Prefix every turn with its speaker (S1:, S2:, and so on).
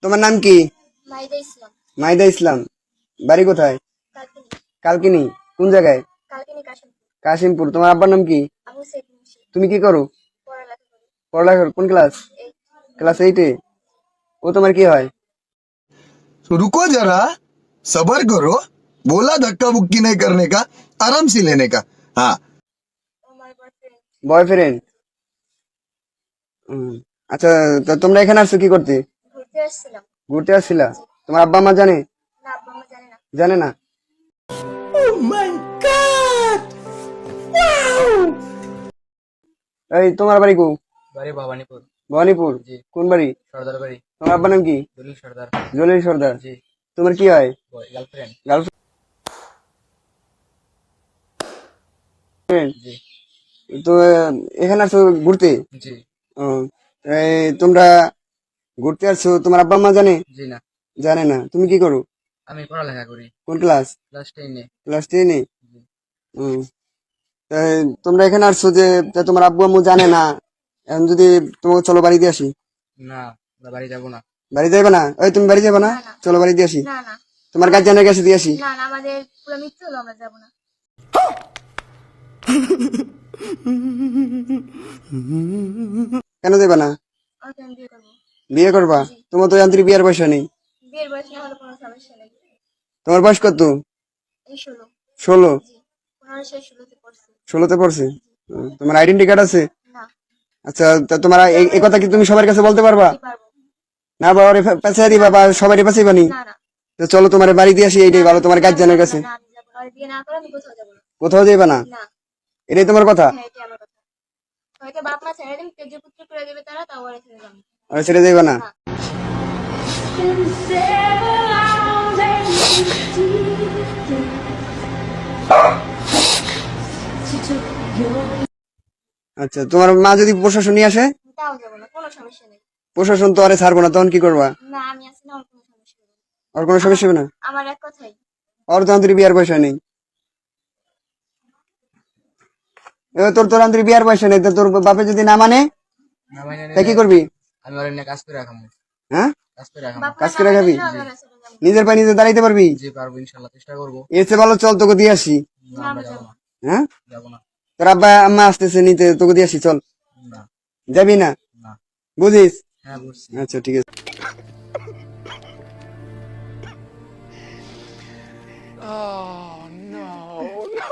S1: তোমার নাম কি?
S2: মাইদা ইসলাম।
S1: মাহিদা ইসলাম। বাড়ি কোথায়?
S2: কালকিনি।
S1: কালকিনি। কোন জায়গায়?
S2: কালকিনি কাশিমপুর।
S1: কাশিমপুর। তোমার আব্বার নাম কি?
S2: আবু সাইদ মুন্সি।
S1: তুমি কি করো?
S2: পড়ালেখা করি।
S1: পড়ালেখা করো? কোন ক্লাস?
S2: এই
S1: ক্লাস 8-এ। ও তোমার কি হয়?
S3: तो रुको जरा, सबर करो। बोला धक्का बुक्की नहीं करने का, आराम से लेने का। हाँ।
S2: আমার বয়ফ্রেন্ড।
S1: বয়ফ্রেন্ড। আচ্ছা, তা তোমরা এখানে আসছো কি করতে?
S2: ঘুরতে আসছিলাম।
S1: ঘুরতে আসছিলা? তোমার আব্বা মা জানে?
S2: না, আব্বা আম্মা জানে না।
S1: জানে না? এই তোমার বাড়ি কো?
S4: বাড়ি ভবানীপুর।
S1: ভবানীপুর।
S4: জি।
S1: কোন বাড়ি?
S4: সর্দার বাড়ি।
S1: তোমার আব্বার নাম কি?
S4: দলিল সর্দার।
S1: জলিল সর্দার।
S4: জি।
S1: তোমার কি হয়?
S4: গার্লফ্রেন্ড।
S1: গার্লফ্রেন্ড।
S4: জি।
S1: তো এখানে আসছো ঘুরতে?
S4: জি।
S1: ও, এই তোমরা ঘুরতে আসছো, তোমার আব্বা মা জানে?
S4: জি না।
S1: জানে না। তুমি কি করো?
S4: আমি পড়ালেখা করি
S1: কোন ক্লাস?
S4: ক্লাস 10-এ।
S1: ক্লাস 10-এ।
S4: জি।
S1: তোমরা এখানে আসছো যে তা তোমার আব্বু আম্মু জানে না, এখন যদি তোমাকে চলো বাড়ি দিয়ে আসি।
S4: না, আমরা বাড়ি যাবো না।
S1: বাড়ি যাবে না? ওই তুমি বাড়ি যাবে না?
S2: না, না।
S1: চলো বাড়ি দিয়ে আসি।
S2: না না
S1: তোমার গার্জিয়ানের কাছে দিয়ে আসি।
S2: না না, আমাদের পুরো মিথ্যে হলো, আমরা যাবো না।
S1: কেন দেবে না?
S2: ওকে আমি বিয়ে করবো।
S1: বিয়ে করবা? তোমার তো যান্ত্রিক বিয়ের পয়সা নেই।
S2: বিয়ের বয়স না হলে কোনো সমস্যা নেই।
S1: তোমার বয়স কত?
S2: এই 16।
S1: 16?
S2: জি। 15 শেষ 16-তে পড়ছি।
S1: 16-তে পড়ছে? তোমার আইডেন্টি কার্ড আছে?
S2: না।
S1: আচ্ছা, তা তোমার এই কথা কি তুমি সবার কাছে বলতে পারবা?
S2: কি পারবো?
S1: না বা ওরে পেঁচাই দিবা বা সবারই পেঁচাইবা নি?
S2: না না।
S1: তো চলো তোমার বাড়ি দিয়ে আসি, এইটাই ভালো তোমার গার্জিয়ানের কাছে।
S2: না, আমি যাবো না। আর বিয়ে না করে আমি কোথাও যাবো না।
S1: কোথাও যাইবা না?
S2: না।
S1: এটাই তোমার কথা?
S2: হ্যাঁ, এটাই আমার কথা। হয়তো বাপ মা ছেড়ে দিন, তেজ পুত্র করে দেবে তারা, তাও আর ছেড়ে যাবো না।
S1: আর ছেড়ে যাইবা না?
S2: না।
S1: আচ্ছা, তোমার মা যদি প্রশাসন নিয়ে আসে?
S2: তাও যাবো না, কোনো সমস্যা নেই।
S1: প্রশাসন তো আরে ছাড়বো না, তখন কি করবা?
S2: না, আমি আছি না, আমার কোনো সমস্যা নেই।
S1: আর কোনো সমস্যা হবে না?
S2: আমার এক কথাই।
S1: আর তো আন্তরিক বিয়ার পয়সা নেই। তোর তোর আন্তরিক বিয়ার পয়সা নেই, তো তোর বাপে যদি না মানে
S4: না মানে
S1: তা কি করবি?
S4: আমি ওর এনে কাজ করে রাখাবো।
S1: হ্যাঁ,
S4: কাজ করে রাখাবো।
S2: বাপ মা
S1: কাজ
S2: না
S1: করে খাবি?
S2: মানলে আমরা ছেড়ে যাবো না।
S1: নিজের পায়ে নিজে দাঁড়াইতে পারবি?
S4: জি পারবো, ইনশাল্লাহ চেষ্টা করবো।
S1: এর চেয়ে ভালো চল তোকে দিয়ে আসি।
S4: না,
S2: না,
S4: আমরা
S2: আমরা
S4: যাবো
S2: যাবো
S4: না।
S2: না।
S1: হ্যাঁ,
S4: যাবো না।
S1: তোর আব্বা আম্মা আসতেছে নিতে, তোকে দিয়ে আসি, চল।
S4: না।
S1: যাবি না?
S4: না।
S1: বুঝিস?
S4: হ্যাঁ বুঝছি।
S1: আচ্ছা, ঠিক আছে।
S5: Oh no, no.